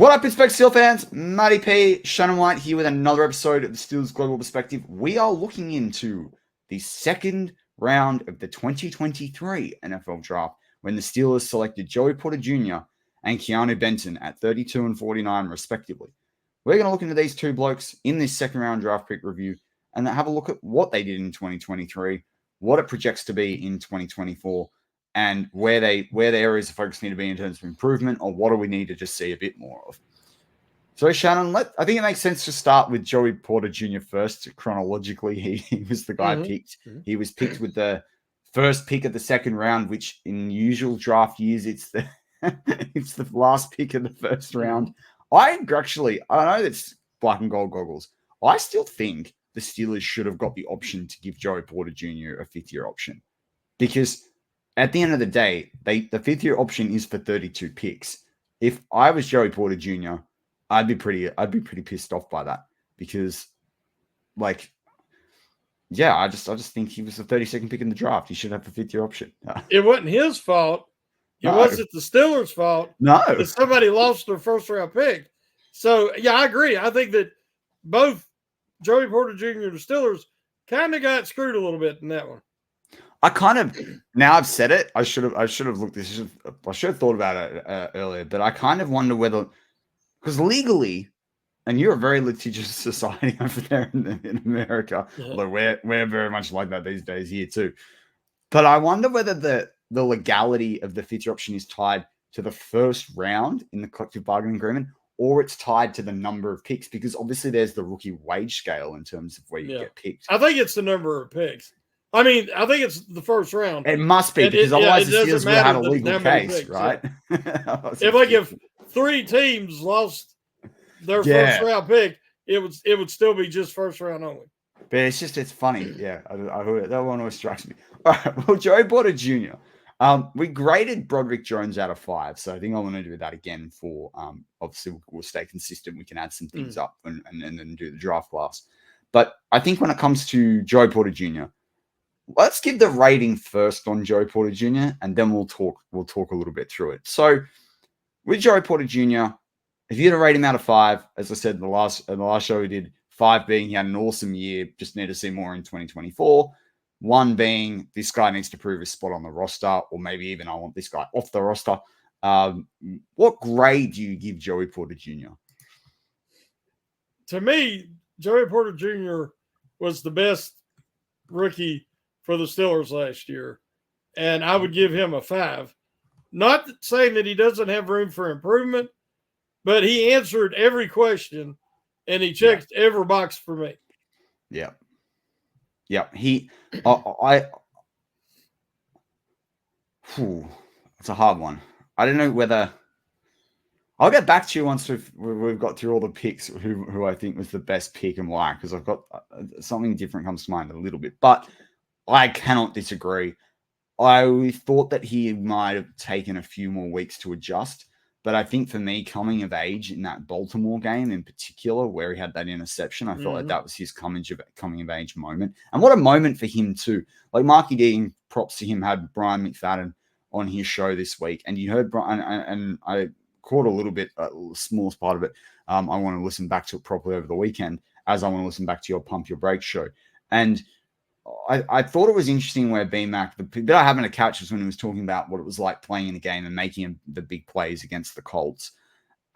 What up, Pittsburgh Steelers fans? Matty P, Shannon White here with another episode of the Steelers Global Perspective. We are looking into the second round of the 2023 NFL Draft when the Steelers selected Joey Porter Jr. and Keeanu Benton at 32 and 49, respectively. We're going to look into these two blokes in this second round draft pick review and have a look at what they did in 2023, what it projects to be in 2024, and where the areas of focus need to be in terms of improvement, or what do we need to just see a bit more of. So, Shannon, I think it makes sense to start with Joey Porter Jr. first. Chronologically, he was the guy picked. He was picked with the first pick of the second round, which in usual draft years, it's the it's the last pick of the first round. I know that's black and gold goggles. I still think the Steelers should have got the option to give Joey Porter Jr. a fifth-year option, because at the end of the day, the fifth-year option is for 32 picks. If I was Joey Porter Jr., I'd be pretty pissed off by that, because, I just think he was the 32nd pick in the draft. He should have the fifth-year option. It wasn't his fault. It wasn't the Steelers' fault. No, that somebody lost their first-round pick. So yeah, I agree. I think that both Joey Porter Jr. and the Steelers kind of got screwed a little bit in that one. Now I've said it, I should have looked this. I should have thought about it earlier, but I kind of wonder whether, because legally, and you're a very litigious society over there in America, although we're very much like that these days here too. But I wonder whether the legality of the fifth year option is tied to the first round in the collective bargaining agreement, or it's tied to the number of picks, because obviously there's the rookie wage scale in terms of where you get picked. I think it's the number of picks. I mean, I think it's the first round. It must be, because otherwise the Steelers would have had a legal case, picks, right? If three teams lost their first round pick, it would still be just first round only. But it's funny. Yeah, that one always strikes me. All right, well, Joey Porter Jr. We graded Broderick Jones out of 5, so I think I want to do that again for obviously we'll stay consistent. We can add some things up and then do the draft class. But I think when it comes to Joey Porter Jr., let's give the rating first on Joey Porter Jr. and then we'll talk a little bit through it. So with Joey Porter Jr., if you had to rate him out of 5, as I said in the last show we did, 5 being he had an awesome year, just need to see more in 2024. 1 being this guy needs to prove his spot on the roster, or maybe even I want this guy off the roster. What grade do you give Joey Porter Jr.? To me, Joey Porter Jr. was the best rookie for the Steelers last year, and I would give him a 5. Not saying that he doesn't have room for improvement, but he answered every question, and he checked every box for me. Yeah. It's a hard one. I don't know whether I'll get back to you once we've got through all the picks, who I think was the best pick and why, because I've got something different comes to mind a little bit, but I cannot disagree. I thought that he might have taken a few more weeks to adjust, but I think for me, coming of age in that Baltimore game in particular, where he had that interception, I felt like that was his coming of age moment. And what a moment for him too. Like Marky D, props to him, had Brian McFadden on his show this week, and you heard Brian, and I caught a little bit, a smallest part of it. I want to listen back to it properly over the weekend, as I want to listen back to your Pump Your Break show. And I thought it was interesting where B-Mac, the bit I happened to catch was when he was talking about what it was like playing in a game and making the big plays against the Colts.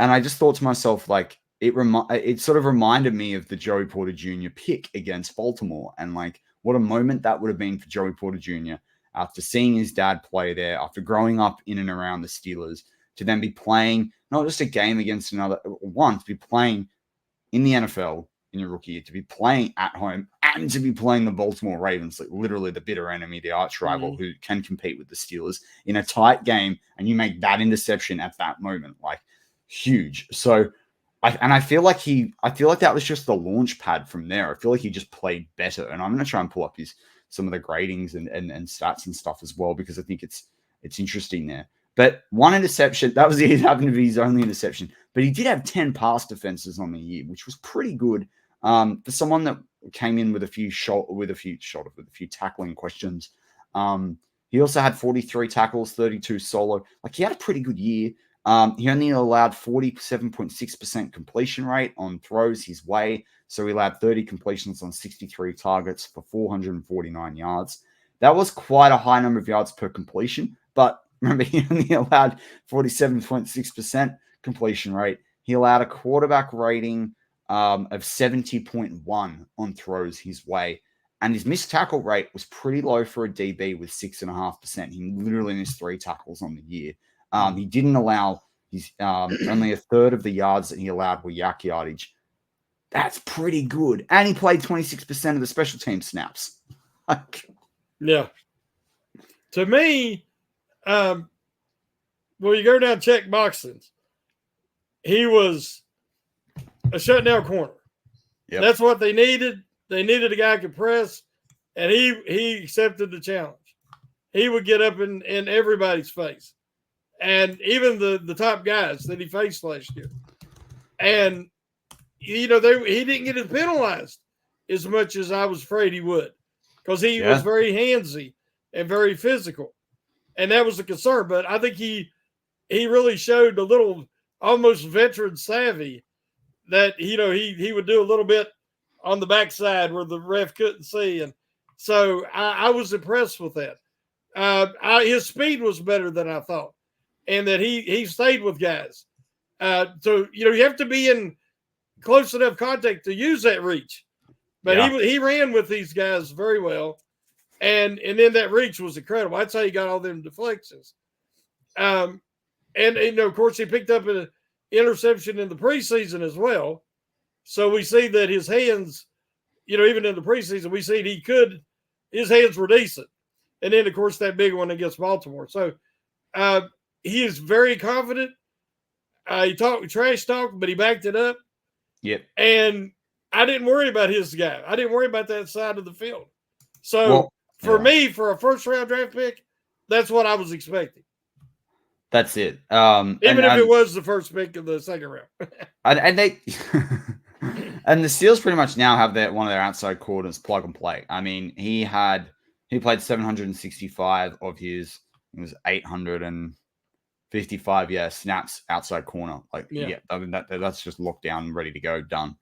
And I just thought to myself, like, it sort of reminded me of the Joey Porter Jr. pick against Baltimore, and like what a moment that would have been for Joey Porter Jr. after seeing his dad play there, after growing up in and around the Steelers, to then be playing not just a game against to be playing in the NFL in your rookie year, to be playing at home, and to be playing the Baltimore Ravens, like literally the bitter enemy, the arch rival who can compete with the Steelers in a tight game, and you make that interception at that moment, like huge. So I feel like that was just the launch pad from there. I feel like he just played better, and I'm going to try and pull up some of the gradings and stats and stuff as well, because I think it's interesting there. But 1 interception, that was it. Happened to be his only interception, but he did have 10 pass defenses on the year, which was pretty good for someone that came in with a few tackling questions. He also had 43 tackles, 32 solo. Like, he had a pretty good year. He only allowed 47.6% completion rate on throws his way. So he allowed 30 completions on 63 targets for 449 yards. That was quite a high number of yards per completion, but remember, he only allowed 47.6% completion rate. He allowed a quarterback rating of 70.1 on throws his way. And his missed tackle rate was pretty low for a DB with 6.5%. He literally missed 3 tackles on the year. He didn't allow his only a third of the yards that he allowed were yak yardage. That's pretty good. And he played 26% of the special team snaps. Yeah. To me, well, you go down check boxes. He was a shutdown corner. Yep. That's what they needed. They needed a guy who could press, and he accepted the challenge. He would get up in everybody's face, and even the top guys that he faced last year. And, he didn't get it penalized as much as I was afraid he would, because he was very handsy and very physical. And that was a concern. But I think he really showed a little almost veteran savvy that, he would do a little bit on the backside where the ref couldn't see. And so I was impressed with that. His speed was better than I thought, and that he stayed with guys. So, you have to be in close enough contact to use that reach. But he ran with these guys very well. And then that reach was incredible. That's how he got all them deflections. And of course, he picked up an interception in the preseason as well. So we see that his hands, even in the preseason, we see his hands were decent. And then, of course, that big one against Baltimore. So he is very confident. He talked trash talk, but he backed it up. Yep. And I didn't worry about his guy. I didn't worry about that side of the field. So for me, for a first-round draft pick, that's what I was expecting. That's it. Even if it was the first pick of the second round. and they and the Steelers pretty much now have one of their outside corners plug and play. I mean, he played 765 of his, it was 855 snaps outside corner. I mean, that's just locked down, ready to go, done.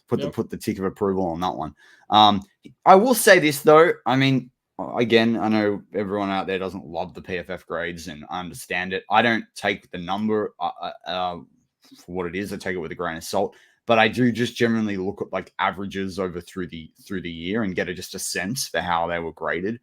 Put the tick of approval on that one. I will say this though. I mean, again, I know everyone out there doesn't love the PFF grades, and I understand it. I don't take the number for what it is. I take it with a grain of salt. But I do just generally look at like averages over through the year and get just a sense for how they were graded.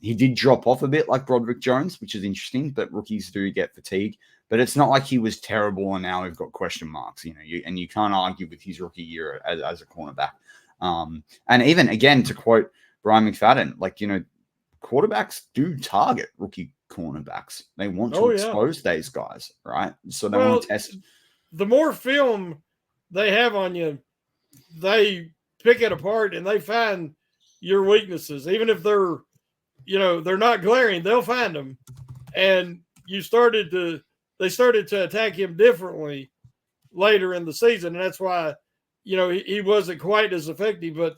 He did drop off a bit like Broderick Jones, which is interesting, but rookies do get fatigue. But it's not like he was terrible and now we've got question marks, and you can't argue with his rookie year as a cornerback. And even, again, to quote Brian McFadden, quarterbacks do target rookie cornerbacks. They want to expose these guys, right? So they want to test. The more film they have on you, they pick it apart and they find your weaknesses. Even if they're not glaring, they'll find them. And they started to attack him differently later in the season. And that's why, he wasn't quite as effective. But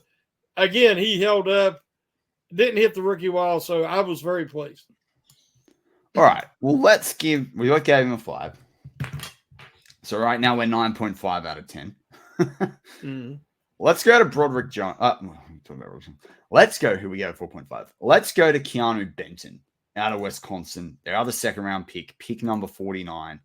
again, he held up, didn't hit the rookie wall. So I was very pleased. All right. Well, we gave him a 5. So right now we're 9.5 out of 10. Let's go to Broderick Jones. Let's go who we go 4.5. Let's go to Keeanu Benton out of Wisconsin. Their other second-round pick number 49.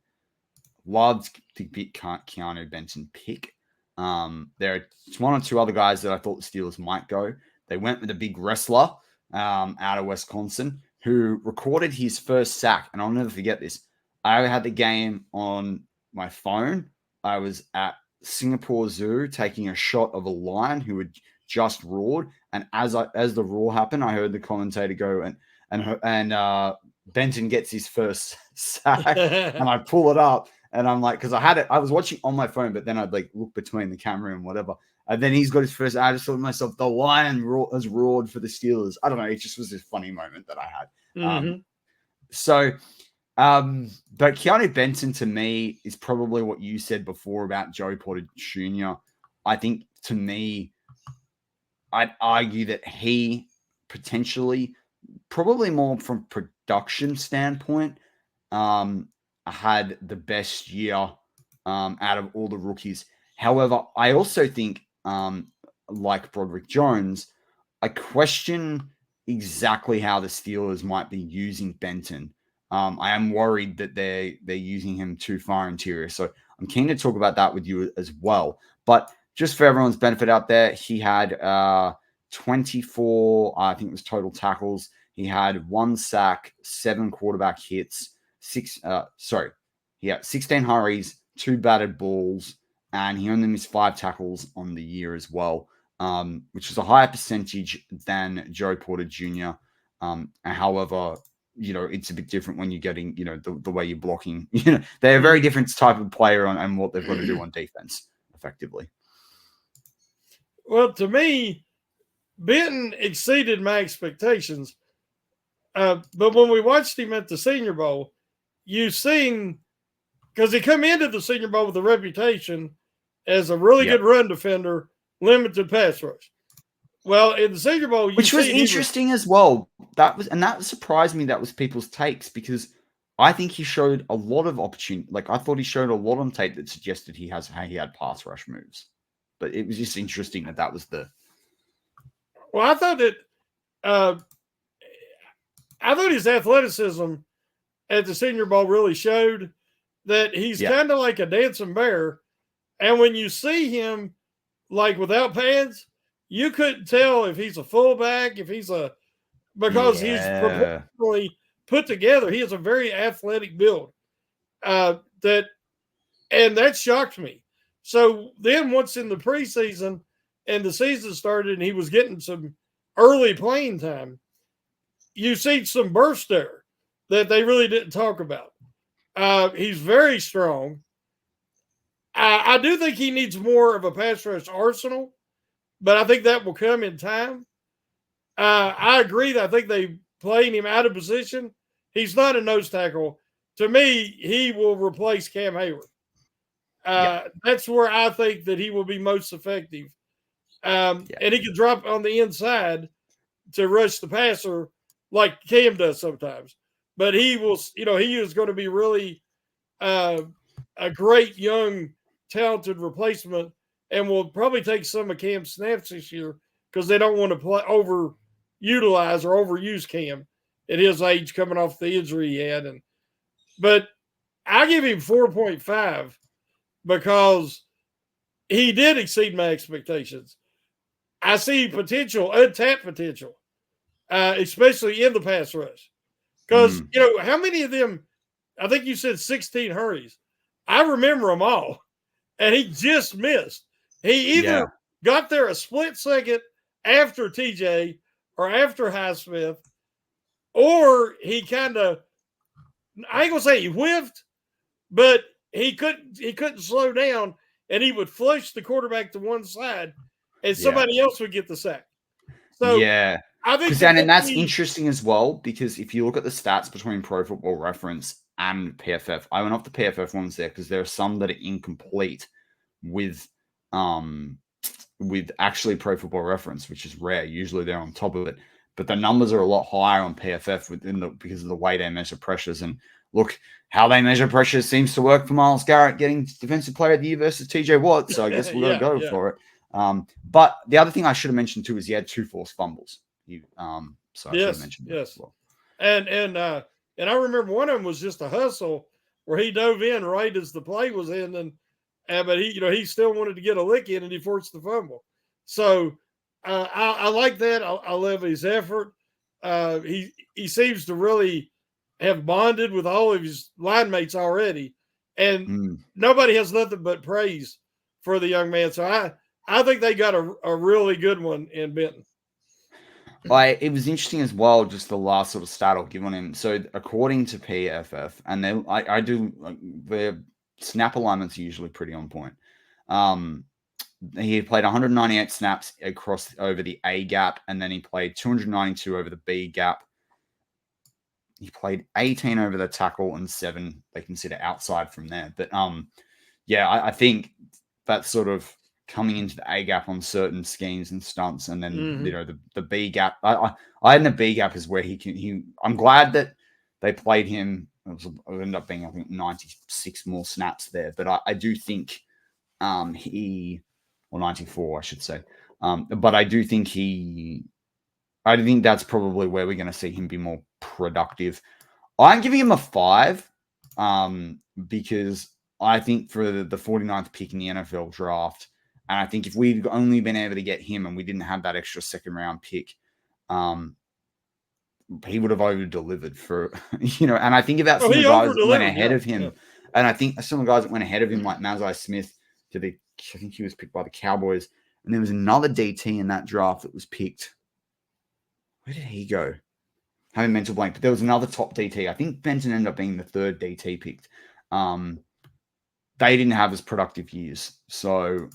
Loved to pick Keeanu Benton pick. There are one or two other guys that I thought the Steelers might go. They went with a big wrestler out of Wisconsin who recorded his first sack. And I'll never forget this. I had the game on my phone. I was at Singapore Zoo taking a shot of a lion who had just roared, and as the roar happened, I heard the commentator go and Benton gets his first sack, and I pull it up, and I'm like, because I was watching on my phone, but then I'd look between the camera and whatever, and then he's got his first. I just thought to myself, the lion has roared for the Steelers. I don't know, it just was this funny moment that I had. But Keeanu Benton to me is probably what you said before about Joey Porter Jr. I think to me, I'd argue that he potentially, probably more from production standpoint, had the best year out of all the rookies. However, I also think, like Broderick Jones, I question exactly how the Steelers might be using Benton. I am worried that they're using him too far interior. So I'm keen to talk about that with you as well. But just for everyone's benefit out there, he had 24, I think it was total tackles. He had 1 sack, 7 quarterback hits, 16 hurries, 2 batted balls, and he only missed 5 tackles on the year as well, which is a higher percentage than Joey Porter Jr. However, it's a bit different when you're getting, the way you're blocking. They're a very different type of player and what they've got to do on defense effectively. Well, to me, Benton exceeded my expectations. But when we watched him at the Senior Bowl, you've seen, because he come into the Senior Bowl with a reputation as a really good run defender, limited pass rush. Well, in the Senior Bowl, which was interesting as well. That surprised me. That was people's takes, because I think he showed a lot of opportunity. Like, I thought he showed a lot on tape that suggested he had pass rush moves. But it was just interesting that was the. Well, I thought that. I thought his athleticism at the Senior Bowl really showed that he's kind of like a dancing bear. And when you see him, like, without pads, you couldn't tell if he's a fullback, because he's proportionally put together. He has a very athletic build. That shocked me. So then once in the preseason and the season started and he was getting some early playing time, you see some burst there that they really didn't talk about. He's very strong. I do think he needs more of a pass rush arsenal, but I think that will come in time. I agree that I think they playing him out of position. He's not a nose tackle. To me, he will replace Cam Heyward. That's where I think that he will be most effective. And he can drop on the inside to rush the passer like Cam does sometimes. But he will, he is going to be really a great young, talented replacement, and will probably take some of Cam's snaps this year because they don't want to overutilize or overuse Cam at his age coming off the injury he had. But I give him 4.5 because he did exceed my expectations. I see potential, untapped potential, especially in the pass rush. Because, how many of them, I think you said 16 hurries. I remember them all. And he just missed. He either got there a split second after TJ or after Highsmith, or he kind of, I ain't going to say he whiffed, but he couldn't slow down, and he would flush the quarterback to one side, and somebody else would get the sack. So I think that's interesting as well, because if you look at the stats between Pro Football Reference and PFF, I went off the PFF ones there because there are some that are incomplete with actually Pro Football Reference, which is rare. Usually they're on top of it, but the numbers are a lot higher on PFF because of the way they measure pressures. And look, how they measure pressures seems to work for Myles Garrett getting Defensive Player of the Year versus TJ Watt. So I guess we're going to go for it. But the other thing I should have mentioned too is he had 2 forced fumbles. So I should have mentioned that as well. And I remember one of them was just a hustle where he dove in right as the play was ending, but he still wanted to get a lick in and he forced the fumble. So I like that. I love his effort. He seems to really have bonded with all of his line mates already, and nobody has nothing but praise for the young man. So I think they got a really good one in Benton. It was interesting as well, just the last sort of stat I'll give on him. So according to PFF, and their snap alignments are usually pretty on point. He played 198 snaps over the A gap, and then he played 292 over the B gap. He played 18 over the tackle and 7 they consider outside from there. But I think that's sort of coming into the A gap on certain schemes and stunts, and then the B gap. I in the B gap is where he can. I'm glad that they played him it ended up being, I think, 96 more snaps there. But I do think or 94, I should say. But I do think that's probably where we're going to see him be more productive. I'm giving him a 5 because I think for the 49th pick in the NFL draft, and I think if we'd only been able to get him and we didn't have that extra second round pick, he would have over-delivered for, and I think about some of the guys that went ahead of him. Yeah. And I think some of the guys that went ahead of him, like Mazai Smith, I think he was picked by the Cowboys. And there was another DT in that draft that was picked. Where did he go? I have a mental blank, but there was another top DT. I think Benton ended up being the third DT picked. They didn't have as productive years. So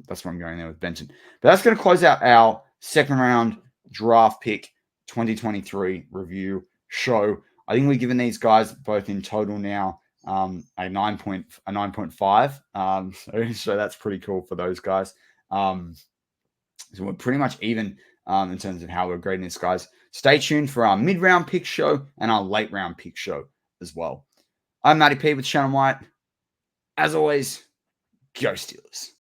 that's where I'm going there with Benton. But that's going to close out our second round draft pick 2023 review show. I think we've given these guys both in total now a 9.5. So that's pretty cool for those guys. So we're pretty much even in terms of how we're grading these guys. Stay tuned for our mid-round pick show and our late-round pick show as well. I'm Matty P with Shannon White. As always, go Steelers.